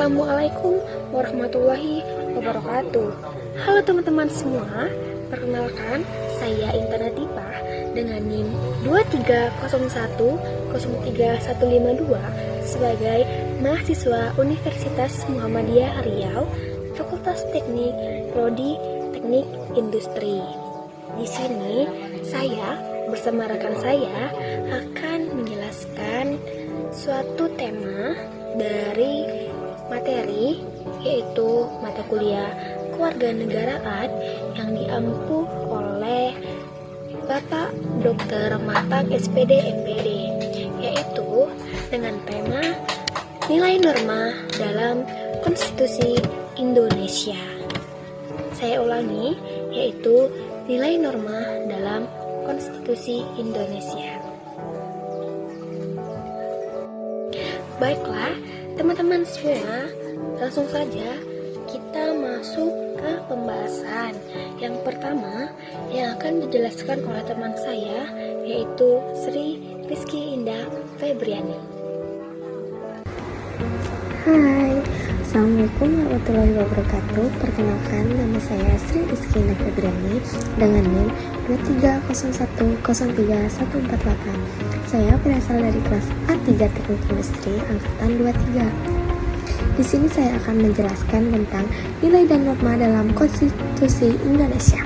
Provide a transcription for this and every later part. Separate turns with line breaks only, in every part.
Assalamualaikum warahmatullahi wabarakatuh. Halo teman-teman semua, perkenalkan saya Intan Latifah dengan NIM 230103152 sebagai mahasiswa Universitas Muhammadiyah Riau, Fakultas Teknik, Prodi Teknik Industri. Di sini saya bersama rekan saya akan menjelaskan suatu tema dari materi, yaitu mata kuliah kewarganegaraan yang diampu oleh Bapak Dr. Matang SPD MPD, yaitu dengan tema nilai norma dalam Konstitusi Indonesia. Saya ulangi, yaitu nilai norma dalam Konstitusi Indonesia. Baiklah, teman-teman semua, langsung saja kita masuk ke pembahasan. Yang pertama yang akan dijelaskan oleh teman saya, yaitu Sri Rizky Indah Febriani.
Hai, Assalamualaikum warahmatullahi wabarakatuh. Perkenalkan, nama saya Sri Rizky Indah Febriani dengan NIM 230103148. Saya berasal dari kelas A3 Teknik Industri angkatan 23. Di sini saya akan menjelaskan tentang nilai dan norma dalam Konstitusi Indonesia.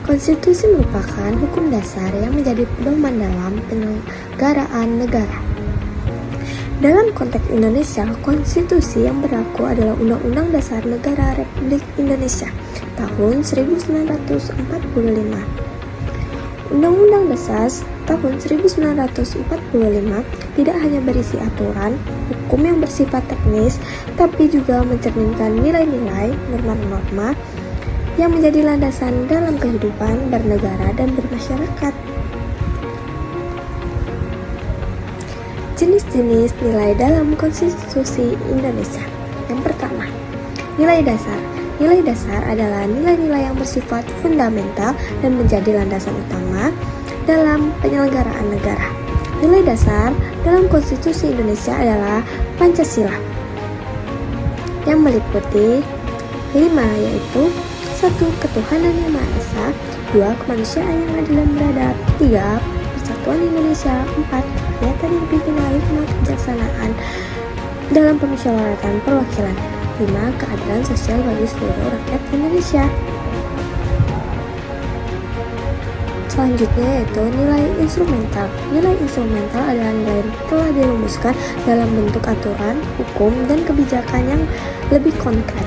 Konstitusi merupakan hukum dasar yang menjadi pedoman dalam penyelenggaraan negara. Dalam konteks Indonesia, konstitusi yang berlaku adalah Undang-Undang Dasar Negara Republik Indonesia tahun 1945. Undang-Undang Dasar tahun 1945 tidak hanya berisi aturan hukum yang bersifat teknis, tapi juga mencerminkan nilai-nilai, norma-norma yang menjadi landasan dalam kehidupan bernegara dan bermasyarakat. Jenis-jenis nilai dalam Konstitusi Indonesia. Yang pertama, nilai dasar. Nilai dasar adalah nilai-nilai yang bersifat fundamental dan menjadi landasan utama dalam penyelenggaraan negara. Nilai dasar dalam Konstitusi Indonesia adalah Pancasila yang meliputi 5, yaitu 1. Ketuhanan yang Maha Esa, 2. Kemanusiaan yang adil dan beradab, 3. Persatuan Indonesia, 4. Niatan yang dipimpin oleh hikmah kebijaksanaan dalam permusyawaratan perwakilan, 5. Keadilan sosial bagi seluruh rakyat Indonesia. Selanjutnya yaitu nilai instrumental. Nilai instrumental adalah nilai yang telah dirumuskan dalam bentuk aturan, hukum, dan kebijakan yang lebih konkret.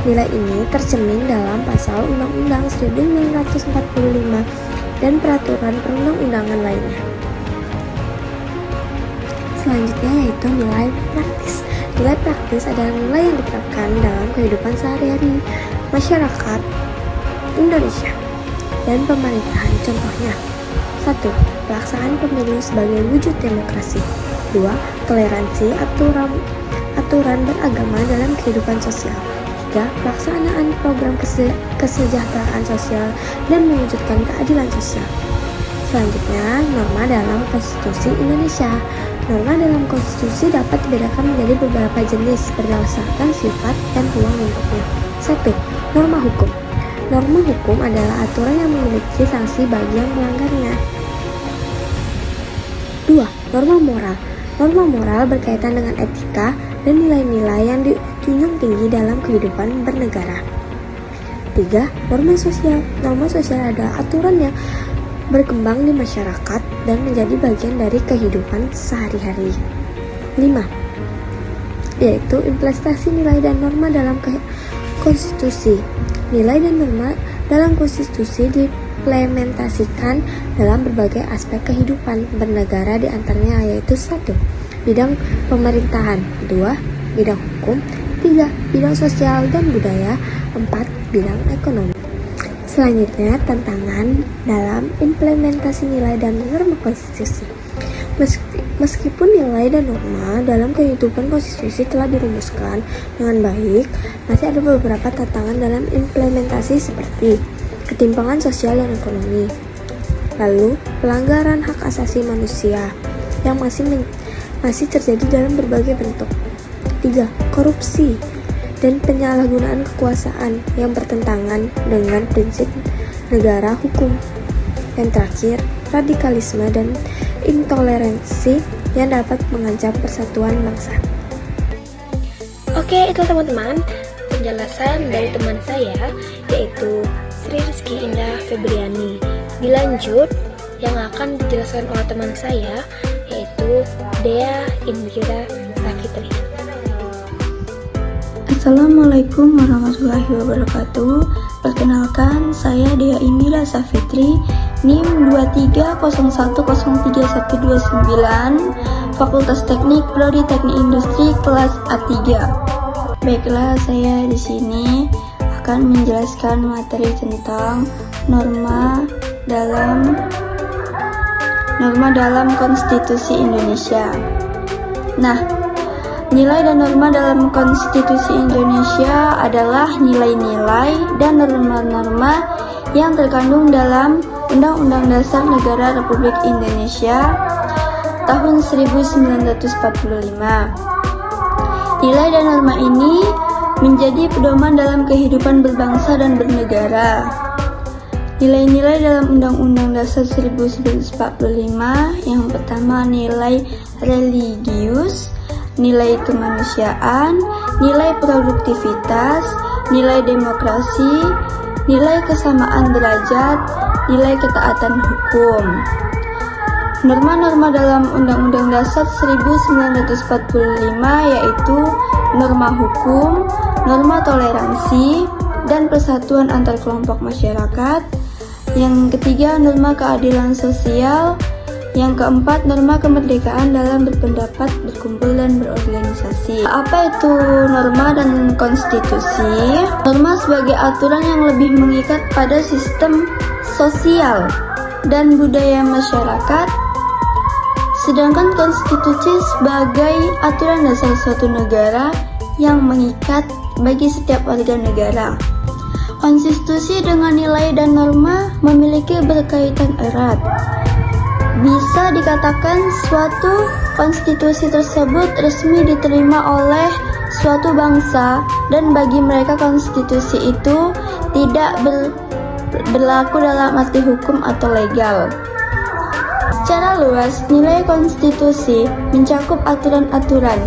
Nilai ini tercermin dalam pasal Undang-Undang 1945 dan peraturan perundang-undangan lainnya. Selanjutnya yaitu nilai praktis. Nilai praktis adalah nilai yang diterapkan dalam kehidupan sehari-hari masyarakat Indonesia dan pemerintahan. Contohnya, 1. Pelaksanaan pemilu sebagai wujud demokrasi. 2. Toleransi aturan beragama dalam kehidupan sosial. 3. Pelaksanaan program kesejahteraan sosial dan mewujudkan keadilan sosial. Selanjutnya, norma dalam Konstitusi Indonesia. Norma dalam konstitusi dapat dibedakan menjadi beberapa jenis berdasarkan sifat dan ruang lingkupnya. 1. Norma hukum. Norma hukum adalah aturan yang memiliki sanksi bagi yang melanggarnya. 2. Norma moral. Norma moral berkaitan dengan etika dan nilai-nilai yang dijunjung tinggi dalam kehidupan bernegara. 3. Norma sosial. Norma sosial adalah aturan yang berkembang di masyarakat dan menjadi bagian dari kehidupan sehari-hari. 5. Yaitu implementasi nilai dan norma dalam konstitusi. Nilai dan norma dalam konstitusi diimplementasikan dalam berbagai aspek kehidupan bernegara, di antaranya yaitu 1. Bidang pemerintahan, 2. Bidang hukum, 3. Bidang sosial dan budaya, 4. Bidang ekonomi. Selanjutnya, tantangan dalam implementasi nilai dan norma konstitusi. Meskipun nilai dan norma dalam kehidupan konstitusi telah dirumuskan dengan baik, masih ada beberapa tantangan dalam implementasi seperti ketimpangan sosial dan ekonomi, lalu pelanggaran hak asasi manusia yang masih terjadi dalam berbagai bentuk. 3. Korupsi. dan penyalahgunaan kekuasaan yang bertentangan dengan prinsip negara hukum. Yang terakhir, radikalisme dan intoleransi yang dapat mengancam persatuan bangsa.
Oke, itu teman-teman penjelasan dari teman saya, yaitu Sri Rizky Indah Febriani. Dilanjut, yang akan dijelaskan oleh teman saya, yaitu Dea Indira Safitri.
Assalamualaikum warahmatullahi wabarakatuh. Perkenalkan, saya Dea Indira Safitri, NIM 230103129, Fakultas Teknik Prodi Teknik Industri kelas A3. Baiklah, saya di sini akan menjelaskan materi tentang norma dalam Konstitusi Indonesia. Nah, nilai dan norma dalam Konstitusi Indonesia adalah nilai-nilai dan norma-norma yang terkandung dalam Undang-Undang Dasar Negara Republik Indonesia tahun 1945. Nilai dan norma ini menjadi pedoman dalam kehidupan berbangsa dan bernegara. Nilai-nilai dalam Undang-Undang Dasar 1945, yang pertama nilai religius, nilai kemanusiaan, nilai produktivitas, nilai demokrasi, nilai kesamaan derajat, nilai ketaatan hukum. Norma-norma dalam Undang-Undang Dasar 1945 yaitu norma hukum, norma toleransi, dan persatuan antar kelompok masyarakat. Yang ketiga, norma keadilan sosial. Yang keempat, norma kemerdekaan dalam berpendapat, berkumpul, dan berorganisasi. Apa itu norma dan konstitusi? Norma sebagai aturan yang lebih mengikat pada sistem sosial dan budaya masyarakat, sedangkan konstitusi sebagai aturan dasar suatu negara yang mengikat bagi setiap warga negara. Konstitusi dengan nilai dan norma memiliki berkaitan erat. Bisa dikatakan suatu konstitusi tersebut resmi diterima oleh suatu bangsa, dan bagi mereka konstitusi itu tidak berlaku dalam arti hukum atau legal. Secara luas, nilai konstitusi mencakup aturan-aturan,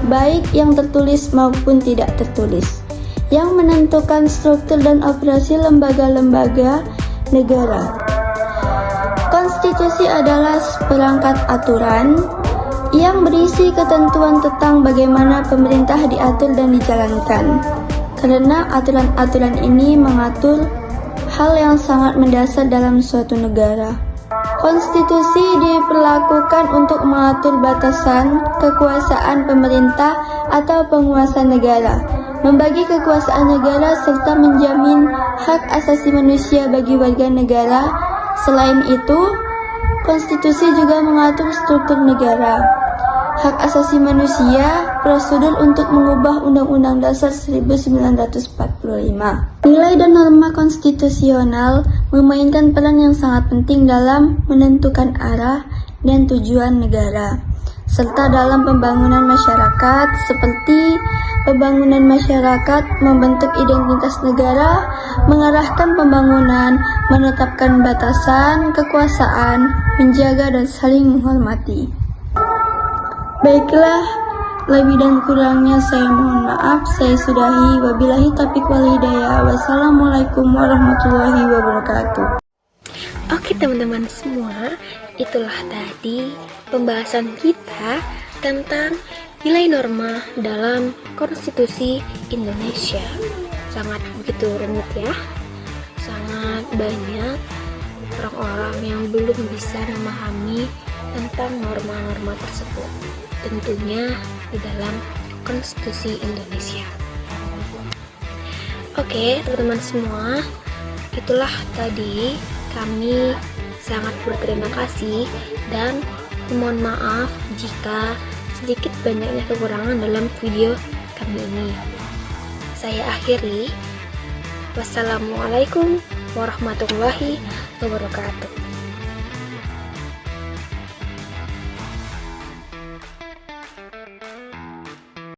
baik yang tertulis maupun tidak tertulis, yang menentukan struktur dan operasi lembaga-lembaga negara. Konstitusi adalah seperangkat aturan yang berisi ketentuan tentang bagaimana pemerintah diatur dan dijalankan. Karena aturan-aturan ini mengatur hal yang sangat mendasar dalam suatu negara. Konstitusi diperlakukan untuk mengatur batasan kekuasaan pemerintah atau penguasa negara, membagi kekuasaan negara, serta menjamin hak asasi manusia bagi warga negara. Selain itu, konstitusi juga mengatur struktur negara, hak asasi manusia, prosedur untuk mengubah Undang-Undang Dasar 1945. Nilai dan norma konstitusional memainkan peran yang sangat penting dalam menentukan arah dan tujuan negara, serta dalam pembangunan masyarakat, seperti pembangunan masyarakat membentuk identitas negara, mengarahkan pembangunan, menetapkan batasan kekuasaan, menjaga dan saling menghormati. Baiklah, lebih dan kurangnya saya mohon maaf. Saya sudahi. Wabillahi taufiq wal hidayah. Wassalamualaikum warahmatullahi wabarakatuh.
Oke teman-teman semua, itulah tadi pembahasan kita tentang nilai norma dalam Konstitusi Indonesia. Sangat begitu rumit ya, sangat banyak orang-orang yang belum bisa memahami tentang norma-norma tersebut, tentunya di dalam Konstitusi Indonesia. Oke teman-teman semua, itulah tadi kami sangat berterima kasih dan mohon maaf jika sedikit banyaknya kekurangan dalam video kami ini. Saya akhiri. Wassalamualaikum warahmatullahi wabarakatuh.